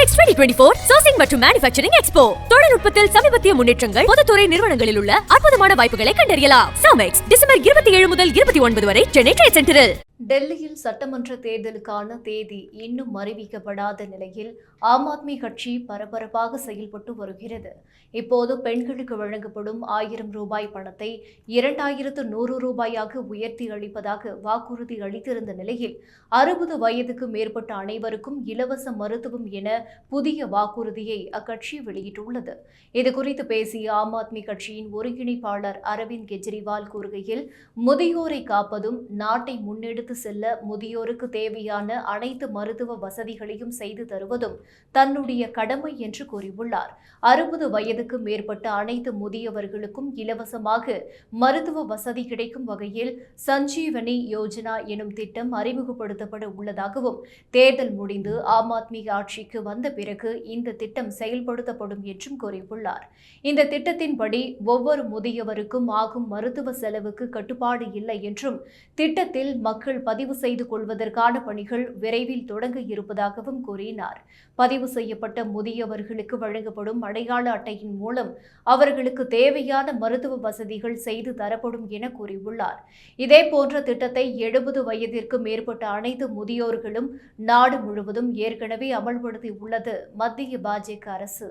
Samex 2024 Sourcing மற்றும் Manufacturing Expo. தொழில்நுட்பத்தில் சமீபத்திய முன்னேற்றங்கள், பொதுத்துறை நிறுவனங்களில் உள்ள அற்புதமான வாய்ப்புகளை கண்டறியலாம். Samex டிசம்பர் 27 முதல் 29 வரை சென்னை ட்ரேட் சென்டரில். டெல்லியில் சட்டமன்ற தேர்தலுக்கான தேதி இன்னும் அறிவிக்கப்படாத நிலையில் ஆம் ஆத்மி கட்சி பரபரப்பாக செயல்பட்டு வருகிறது. இப்போது பெண்களுக்கு வழங்கப்படும் 1000 ரூபாய் பணத்தை 2100 ரூபாயாக உயர்த்தி அளிப்பதாக வாக்குறுதி அளித்திருந்த நிலையில் 60 வயதுக்கு மேற்பட்ட அனைவருக்கும் இலவச மருத்துவம் என புதிய வாக்குறுதியை அக்கட்சி வெளியிட்டுள்ளது. இதுகுறித்து பேசிய ஆம் ஆத்மி கட்சியின் ஒருங்கிணைப்பாளர் அரவிந்த் கெஜ்ரிவால் கூறுகையில், முதியோரை காப்பதும் நாட்டை முன்னெடுத்து செல்ல முதியோருக்கு தேவையான அனைத்து மருத்துவ வசதிகளையும் செய்து தருவதும் தன்னுடைய கடமை என்று கூறியுள்ளார். 60 வயதுக்கு மேற்பட்ட அனைத்து முதியவர்களுக்கும் இலவசமாக மருத்துவ வசதி கிடைக்கும் வகையில் சஞ்சீவனி யோஜனா எனும் திட்டம் அறிமுகப்படுத்தப்பட உள்ளதாகவும், தேர்தல் முடிந்து ஆம் ஆத்மி ஆட்சிக்கு வந்த பிறகு இந்த திட்டம் செயல்படுத்தப்படும் என்றும் கூறியுள்ளார். இந்த திட்டத்தின்படி ஒவ்வொரு முதியவருக்கும் ஆகும் மருத்துவ செலவுக்கு கட்டுப்பாடு இல்லை என்றும், திட்டத்தில் மக்கள் பதிவு செய்து கொள்வதற்கான பணிகள் விரைவில் தொடங்க இருப்பதாகவும் கூறினார். பதிவு செய்யப்பட்ட முதியவர்களுக்கு வழங்கப்படும் அடையாள அட்டையின் மூலம் அவர்களுக்கு தேவையான மருத்துவ வசதிகள் செய்து தரப்படும் என கூறியுள்ளார். இதேபோன்ற திட்டத்தை 70 வயதிற்கு மேற்பட்ட அனைத்து முதியோர்களும் நாடு முழுவதும் ஏற்கனவே அமல்படுத்தியுள்ளது மத்திய பாஜக அரசு.